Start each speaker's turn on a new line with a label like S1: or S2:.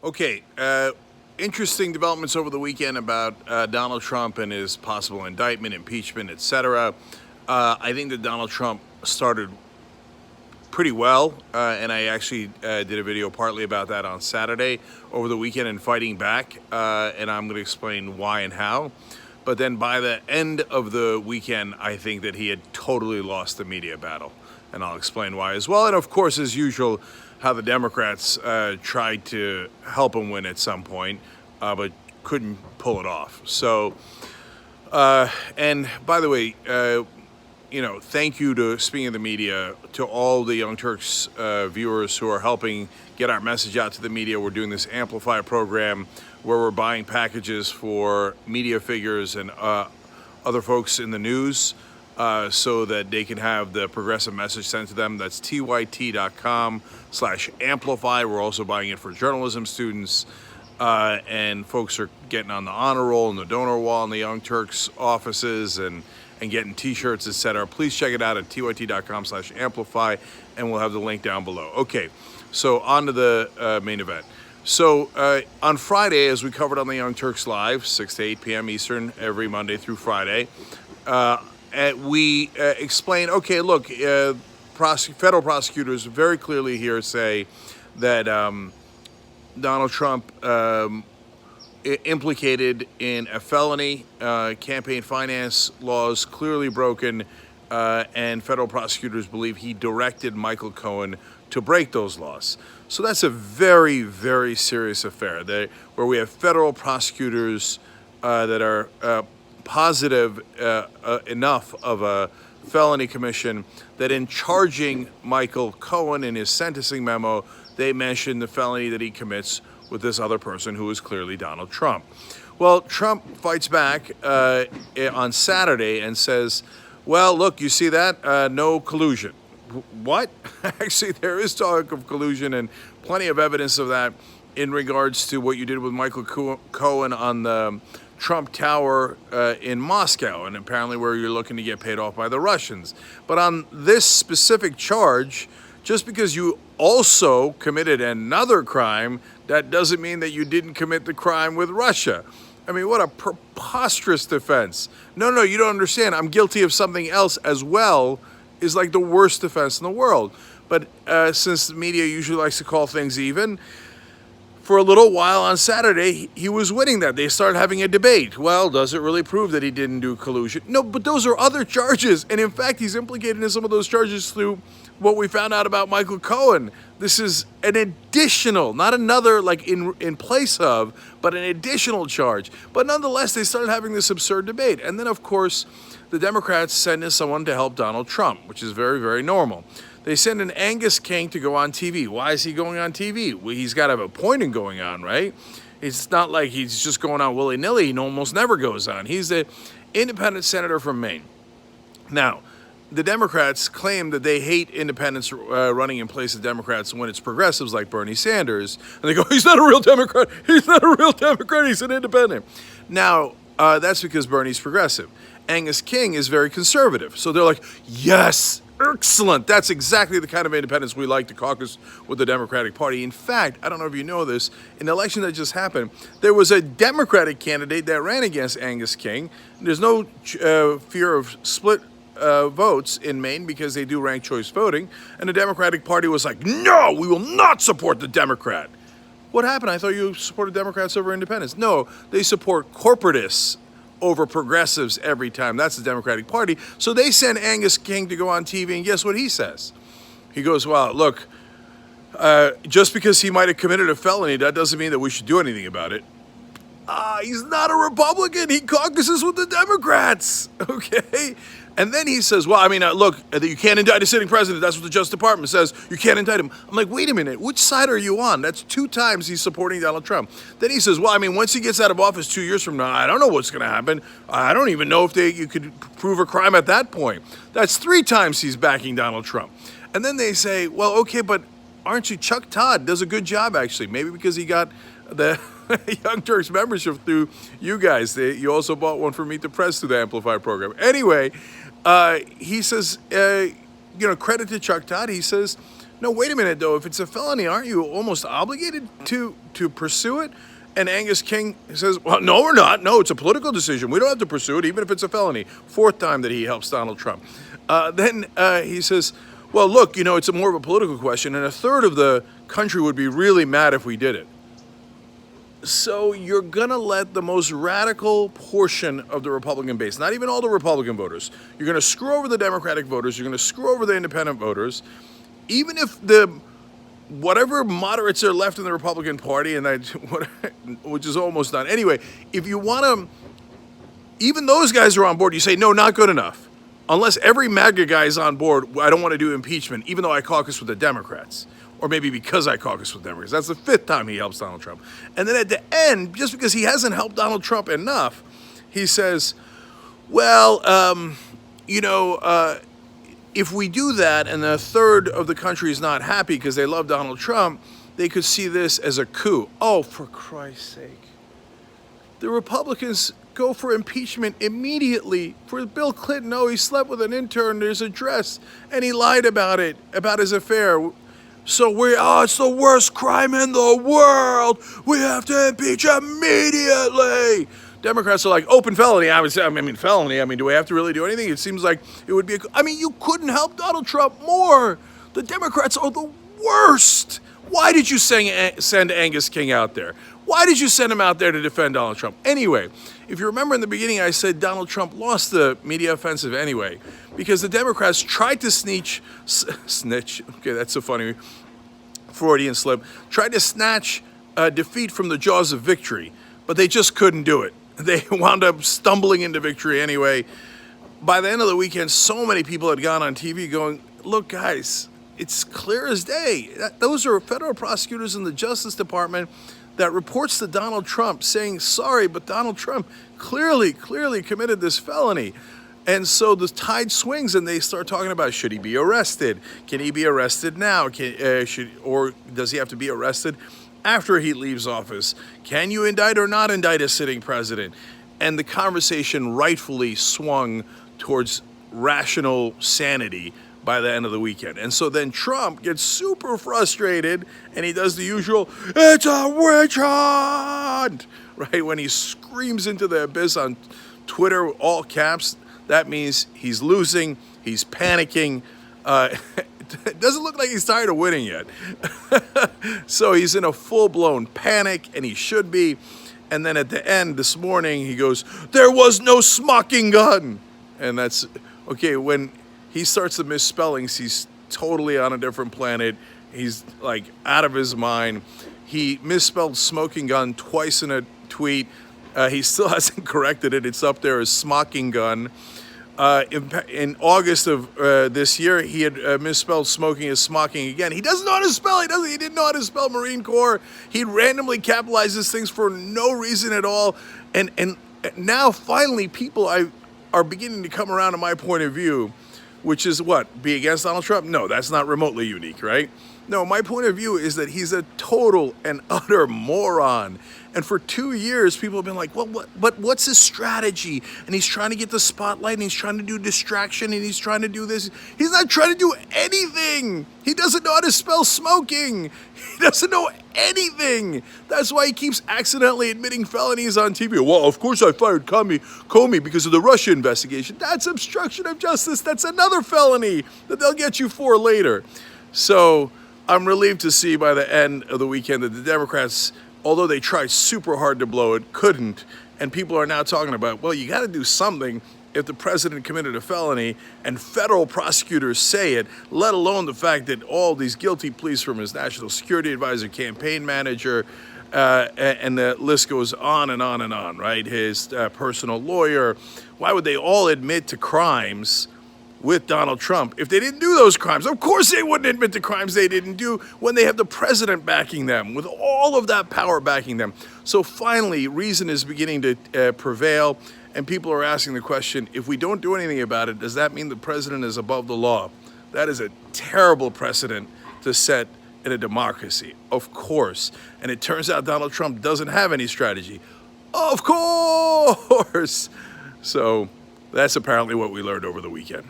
S1: Okay, interesting developments over the weekend about Donald Trump and his possible indictment, impeachment, etc. I think that Donald Trump started pretty well, and I actually did a video partly about that on Saturday over the weekend and fighting back, and I'm going to explain why and how. But then by the end of the weekend, I think that he had totally lost the media battle, and I'll explain why as well. And of course, as usual, how the Democrats tried to help him win at some point, but couldn't pull it off. So, and by the way, thank you to, speaking of the media, to all the Young Turks viewers who are helping get our message out to the media. We're doing this Amplify program where we're buying packages for media figures and other folks in the news so that they can have the progressive message sent to them. That's tyt.com/amplify. We're also buying it for journalism students. And folks are getting on the honor roll and the donor wall in the Young Turks offices and getting t-shirts, etc. Please check it out at tyt.com/amplify, and we'll have the link down below. Okay, so on to the main event. So on Friday, as we covered on the Young Turks Live, 6 to 8 p.m. Eastern, every Monday through Friday, we explained, okay, look, federal prosecutors very clearly here say that Donald Trump implicated in a felony, campaign finance laws clearly broken, and federal prosecutors believe he directed Michael Cohen to break those laws. So that's a very, very serious affair where we have federal prosecutors that are positive enough of a felony commission that in charging Michael Cohen in his sentencing memo, they mentioned the felony that he commits with this other person who is clearly Donald Trump. Well, Trump fights back on Saturday and says, well, look, you see that? No collusion. What? Actually, there is talk of collusion and plenty of evidence of that in regards to what you did with Michael Cohen on the Trump Tower in Moscow, and apparently where you're looking to get paid off by the Russians. But on this specific charge, just because you also committed another crime, that doesn't mean that you didn't commit the crime with Russia. I mean, what a preposterous defense. No, you don't understand. I'm guilty of something else as well is like the worst defense in the world. But since the media usually likes to call things even, for a little while on Saturday, he was winning that. They started having a debate. Well, does it really prove that he didn't do collusion? No, but those are other charges. And in fact, he's implicated in some of those charges through what we found out about Michael Cohen. This is an additional, not another like in place of, but an additional charge. But nonetheless, they started having this absurd debate. And then, of course, the Democrats send in someone to help Donald Trump, which is very, very normal. They send in Angus King to go on TV. Why is he going on TV? Well, he's got to have a point in going on, right? It's not like he's just going on willy-nilly. He almost never goes on. He's the independent senator from Maine. Now, the Democrats claim that they hate independents running in place of Democrats when it's progressives like Bernie Sanders. And they go, he's not a real Democrat. He's not a real Democrat. He's an independent. Now, that's because Bernie's progressive. Angus King is very conservative. So they're like, yes, excellent. That's exactly the kind of independents we like to caucus with the Democratic Party. In fact, I don't know if you know this, in the election that just happened, there was a Democratic candidate that ran against Angus King. There's no fear of split votes in Maine because they do ranked choice voting. And the Democratic Party was like, no, we will not support the Democrat. What happened? I thought you supported Democrats over independents. No, they support corporatists over progressives every time. That's the Democratic Party. So they send Angus King to go on TV, and guess what he says? He goes, well, look, just because he might have committed a felony, that doesn't mean that we should do anything about it. He's not a Republican. He caucuses with the Democrats, okay? And then he says, well, I mean, look, you can't indict a sitting president. That's what the Justice Department says. You can't indict him. I'm like, wait a minute. Which side are you on? That's 2 times he's supporting Donald Trump. Then he says, well, I mean, once he gets out of office 2 years from now, I don't know what's going to happen. I don't even know if you could prove a crime at that point. That's 3 times he's backing Donald Trump. And then they say, well, okay, but aren't you? Chuck Todd does a good job, actually. Maybe because he got the Young Turks membership through you guys. You also bought one for Meet the Press through the Amplify program. Anyway, he says, credit to Chuck Todd. He says, No, wait a minute though. If it's a felony, aren't you almost obligated to pursue it? And Angus King says, well, no, we're not. No, it's a political decision. We don't have to pursue it, even if it's a felony. Fourth time that he helps Donald Trump. Then he says, well, look, it's more of a political question, and a third of the country would be really mad if we did it. So you're going to let the most radical portion of the Republican base, not even all the Republican voters, you're going to screw over the Democratic voters, you're going to screw over the independent voters, even if whatever moderates are left in the Republican Party, and which is almost done. Anyway, if you want to, even those guys are on board, you say, no, not good enough. Unless every MAGA guy is on board, I don't want to do impeachment, even though I caucus with the Democrats. Or maybe because I caucus with Democrats. That's the fifth time he helps Donald Trump. And then at the end, just because he hasn't helped Donald Trump enough, he says, well, if we do that and a third of the country is not happy because they love Donald Trump, they could see this as a coup. Oh, for Christ's sake. The Republicans go for impeachment immediately for Bill Clinton. Oh, he slept with an intern, there's a dress, and he lied about it, about his affair. So it's the worst crime in the world. We have to impeach immediately. Democrats are like, open felony. Felony. Do we have to really do anything? It seems like it would be. You couldn't help Donald Trump more. The Democrats are the worst. Why did you send Angus King out there? Why did you send him out there to defend Donald Trump? Anyway, if you remember in the beginning, I said Donald Trump lost the media offensive anyway, because the Democrats tried to snitch. Okay, that's so funny. Freudian slip. Tried to snatch defeat from the jaws of victory, but they just couldn't do it. They wound up stumbling into victory anyway. By the end of the weekend, so many people had gone on TV going, look, guys, it's clear as day. Those are federal prosecutors in the Justice Department that reports to Donald Trump saying, sorry, but Donald Trump clearly committed this felony. And so the tide swings and they start talking about, should he be arrested? Can he be arrested now? Or does he have to be arrested after he leaves office? Can you indict or not indict a sitting president? And the conversation rightfully swung towards rational sanity by the end of the weekend. And so then Trump gets super frustrated and he does the usual, it's a witch hunt, right? When he screams into the abyss on Twitter, all caps, that means he's losing, he's panicking. It doesn't look like he's tired of winning yet. So he's in a full-blown panic, and he should be. And then at the end this morning, he goes, there was no smoking gun. And that's, okay, when he starts the misspellings, he's totally on a different planet. He's like out of his mind. He misspelled smoking gun twice in a tweet. He still hasn't corrected it. It's up there as smocking gun. In August of this year, he had misspelled smoking as smocking again. He doesn't know how to spell. He didn't know how to spell Marine Corps. He randomly capitalizes things for no reason at all. And now finally people are beginning to come around to my point of view, which is what? Be against Donald Trump? No, that's not remotely unique, right? No, my point of view is that he's a total and utter moron. And for 2 years, people have been like, well, what's his strategy? And he's trying to get the spotlight, and he's trying to do distraction, and he's trying to do this. He's not trying to do anything. He doesn't know how to spell smoking. He doesn't know anything. That's why he keeps accidentally admitting felonies on TV. Well, of course I fired Comey because of the Russia investigation. That's obstruction of justice. That's another felony that they'll get you for later. So I'm relieved to see by the end of the weekend that the Democrats, although they tried super hard to blow it, couldn't. And people are now talking about, well, you got to do something if the president committed a felony and federal prosecutors say it, let alone the fact that all these guilty pleas from his national security advisor, campaign manager, and the list goes on and on and on, right? His personal lawyer. Why would they all admit to crimes with Donald Trump if they didn't do those crimes? Of course they wouldn't admit to crimes they didn't do when they have the president backing them, with all of that power backing them. So finally, reason is beginning to prevail, and people are asking the question, if we don't do anything about it, does that mean the president is above the law? That is a terrible precedent to set in a democracy, of course. And it turns out Donald Trump doesn't have any strategy. Of course! So that's apparently what we learned over the weekend.